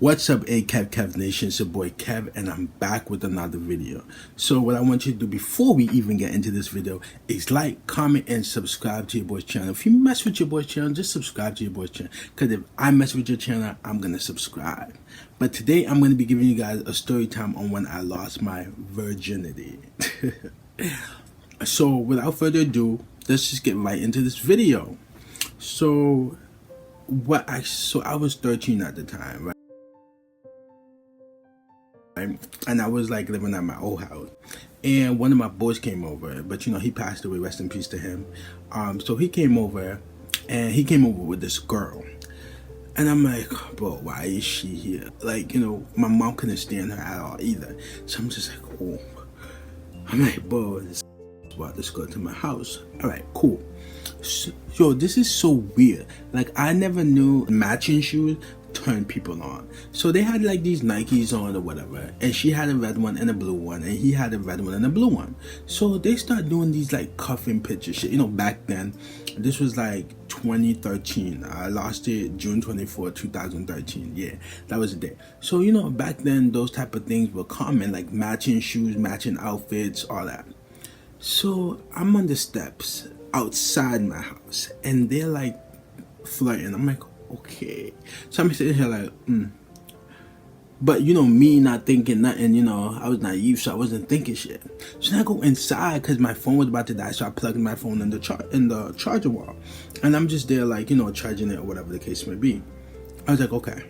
What's up, Kevkev Nation? It's your boy Kev, and I'm back with another video. So what I want you to do before we even get into this video is like, comment, and subscribe to your boy's channel. If you mess with your boy's channel, just subscribe to your boy's channel. Because if I mess with your channel, I'm going to subscribe. But today, I'm going to be giving you guys a story time on when I lost my virginity. So without further ado, let's just get right into this video. So I was 13 at the time, right? And I was like living at my old house, and one of my boys came over, but he passed away, rest in peace to him. So he came over, and he came over with this girl, and I'm like, bro, why is she here? Like, my mom couldn't stand her at all either. So I'm just like, oh, I'm like, bro, this brought this girl to my house. All right, cool. So, yo, this is so weird. Like, I never knew matching shoes turn people on. So they had like these Nikes on or whatever, and she had a red one and a blue one, and he had a red one and a blue one. So they start doing these like cuffing picture shit. Back then, this was like 2013. I lost it June 24, 2013. Yeah, that was the day. So back then those type of things were common, like matching shoes, matching outfits, all that. So I'm on the steps outside my house, and they're like flirting. I'm like, okay. So I'm sitting here like, But me not thinking nothing, I was naive, so I wasn't thinking shit. So then I go inside because my phone was about to die, so I plugged my phone in the charger wall. And I'm just there like, charging it or whatever the case may be. I was like, okay.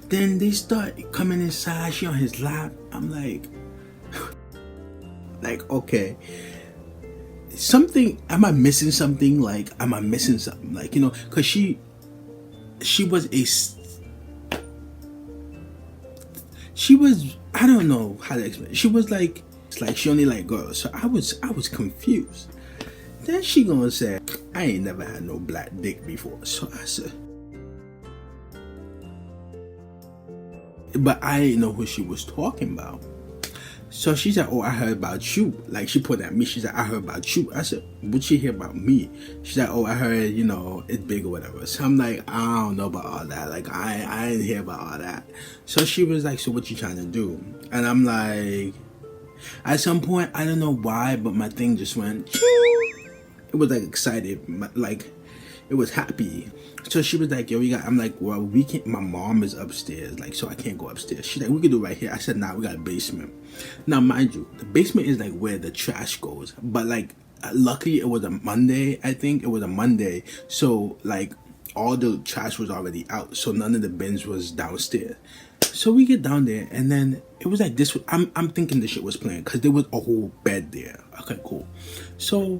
Then they start coming inside, she on his lap. I'm like, okay. Am I missing something? Like, am I missing something? Like, because she was I don't know how to explain it. She was like, it's like she only like girls. So I was confused. Then she gonna say, I ain't never had no black dick before. So I said, but I didn't know who she was talking about. So she said, oh, I heard about you. Like, she put at me. She said, I heard about you. I said, what'd she hear about me? She said, oh, I heard, it's big or whatever. So I'm like, I don't know about all that. Like, I didn't hear about all that. So she was like, so what you trying to do? And I'm like, at some point, I don't know why, but my thing just went, it was like excited. Like, it was happy. So she was like, yo, I'm like, well, we can't, my mom is upstairs, like, so I can't go upstairs. She's like, we can do it right here. I said, nah, we got a basement. Now, mind you, the basement is like where the trash goes. But like, luckily it was a Monday, I think. It was a Monday. So like, all the trash was already out. So none of the bins was downstairs. So we get down there, and then it was like this. I'm thinking this shit was playing because there was a whole bed there. Okay, cool. So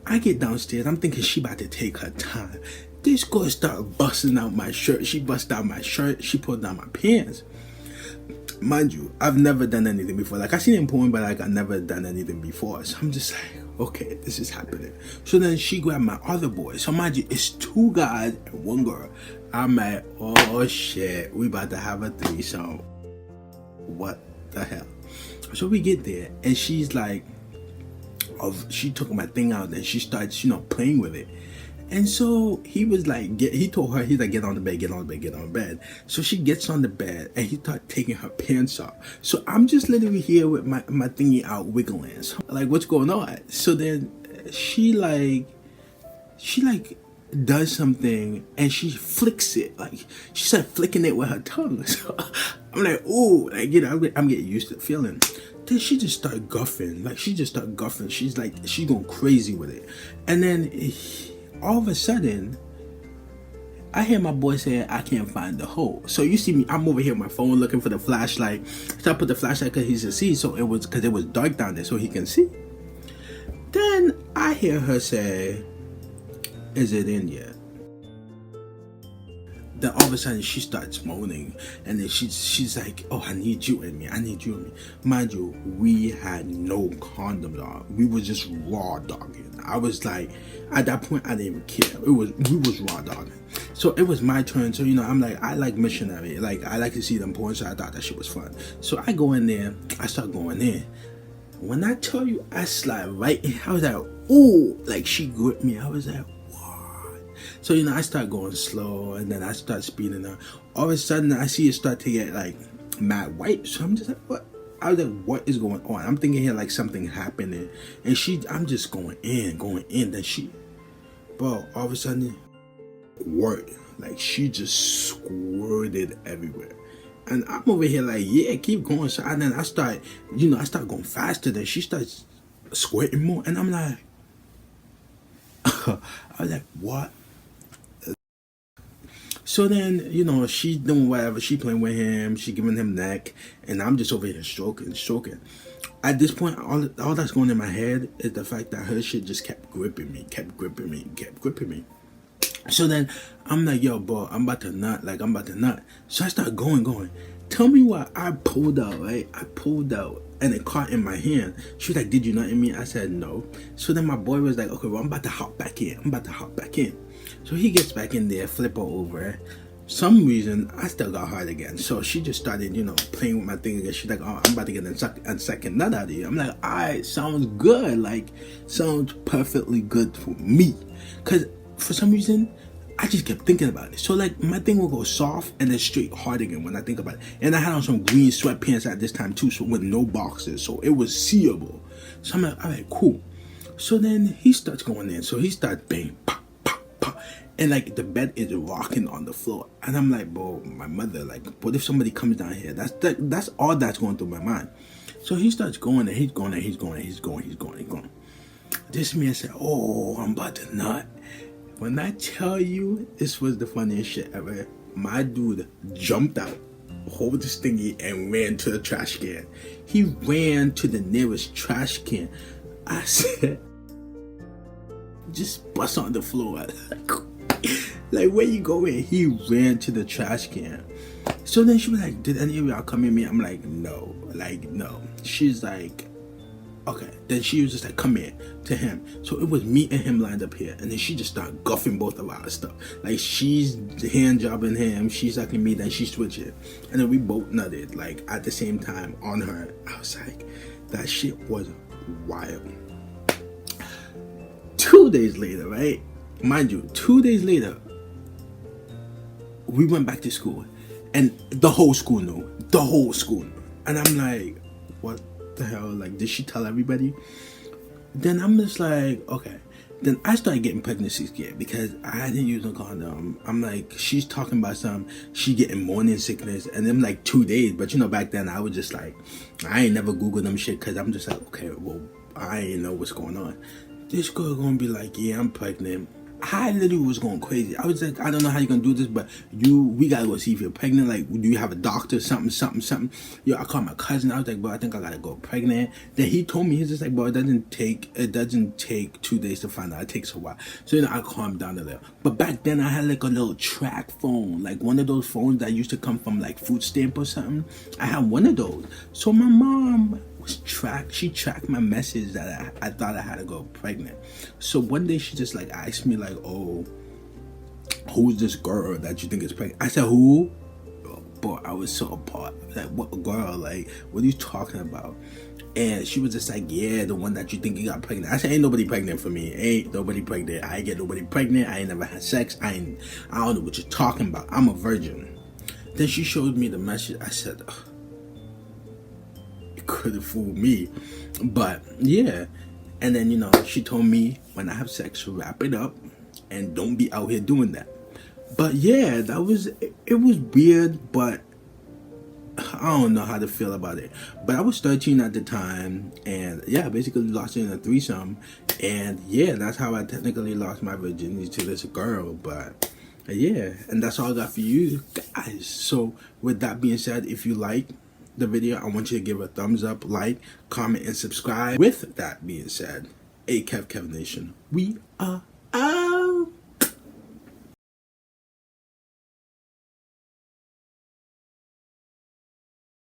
I get downstairs. I'm thinking she about to take her time. This girl started busting out my shirt. She busted out my shirt. She pulled down my pants. Mind you, I've never done anything before. Like, I seen it in porn, but like, I've never done anything before. So I'm just like, okay, this is happening. So then she grabbed my other boy. So mind you, it's two guys and one girl. I'm like, oh shit, we about to have a threesome. What the hell? So we get there, and she's like, she took my thing out, and she starts, playing with it. And so he was like, he told her, he's like, get on the bed, get on the bed, get on the bed. So she gets on the bed, and he started taking her pants off. So I'm just literally here with my thingy out wiggling. So, like, what's going on? So then she does something, and she flicks it. Like, she started flicking it with her tongue. So I'm like, ooh, like, I'm getting used to the feeling. Then she just started guffing. Like, She's like, she's going crazy with it. And then all of a sudden, I hear my boy saying, I can't find the hole. So you see me, I'm over here on my phone looking for the flashlight. So I put the flashlight because he can see. So it was because it was dark down there, so he can see. Then I hear her say, is it in yet? Then all of a sudden she starts moaning, and then she's like, oh, I need you in me, I need you in me. Mind you, we had no condom, dog. We was just raw dogging. I was like, at that point, I didn't even care. We was raw dogging. So it was my turn. So I'm like, I like missionary. Like, I like to see them porn, so I thought that shit was fun. So I go in there, I start going in. When I tell you, I slide right in. I was like, ooh, like, she gripped me. I was like, what? So I start going slow, and then I start speeding up. All of a sudden, I see it start to get like mad white. So I'm just like, what? I was like, what is going on? I'm thinking here like something happening, and I'm just going in. Then bro, all of a sudden, like she just squirted everywhere. And I'm over here like, yeah, keep going. So and then I start going faster. Then she starts squirting more, and I'm like, I was like, what? So then, she doing whatever. She playing with him. She giving him neck, and I'm just over here stroking. At this point, all that's going in my head is the fact that her shit just kept gripping me. So then I'm like, yo, bro, I'm about to nut. So I start going. Tell me what I pulled out, right? I pulled out and it caught in my hand. She was like, did you nut in me? I said, no. So then my boy was like, okay, well, I'm about to hop back in. So he gets back in there, flip her over. Some reason, I still got hard again. So she just started, playing with my thing again. She's like, oh, I'm about to get a second nut out of you. I'm like, all right, sounds good. Like, sounds perfectly good for me. Because for some reason, I just kept thinking about it. So like my thing will go soft and then straight hard again when I think about it. And I had on some green sweatpants at this time too, so with no boxers, so it was seeable. So I'm like, all right, cool. So then he starts going in. So he starts bang, pop, pop, pop, and like the bed is rocking on the floor. And I'm like, bro, my mother, like, what if somebody comes down here? That's all that's going through my mind. So he starts going and he's going. This man said, oh, I'm about to nut. When I tell you this was the funniest shit ever, my dude jumped out, hold this thingy, and ran to the trash can. He ran to the nearest trash can. I said, just bust on the floor. Like, where you going? He ran to the trash can. So then she was like, did any of y'all come in me? I'm like, no. She's like, okay. Then she was just like, come here to him. So it was me and him lined up here. And then she just started guffing both of our stuff. Like, she's hand jobbing him, she's sucking me, then she switched it. And then we both nutted, like, at the same time on her. I was like, that shit was wild. 2 days later, right? Mind you, 2 days later, we went back to school. And the whole school knew. And I'm like, what the hell? Like, did she tell everybody? Then I'm just like, okay. Then I started getting pregnancy scared because I didn't use no condom. I'm like, she's talking about she getting morning sickness, and then like 2 days. But back then I was just like, I ain't never Googled them shit because I'm just like, okay, well, I ain't know what's going on. This girl gonna be like, yeah, I'm pregnant. I literally was going crazy. I was like, I don't know how you're gonna do this, but we gotta go see if you're pregnant. Like, do you have a doctor? Something. Yo, I called my cousin. I was like, bro, I think I gotta go pregnant. Then he told me, he's just like, bro, it doesn't take 2 days to find out. It takes a while. So I calmed down a little. But back then I had like a little track phone, like one of those phones that used to come from like food stamp or something. I had one of those. So my mom she tracked my message that I thought I had to go pregnant. So one day she just like asked me like, oh, who's this girl that you think is pregnant? I said, who? Boy, I was so apart. Like, what girl? Like, what are you talking about? And she was just like, yeah, the one that you think you got pregnant. I said, ain't nobody pregnant for me. Ain't nobody pregnant. I ain't get nobody pregnant. I ain't never had sex. I don't know what you're talking about. I'm a virgin. Then she showed me the message. I said, ugh, could have fooled me, but yeah. And then she told me when I have sex, wrap it up and don't be out here doing that. But yeah, it was weird, but I don't know how to feel about it. But I was 13 at the time, and yeah, basically lost it in a threesome. And yeah, that's how I technically lost my virginity to this girl. But yeah, and that's all I got for you guys. So with that being said, if you like the video, I want you to give a thumbs up, like, comment, and subscribe. With that being said, Kevkev Nation, we are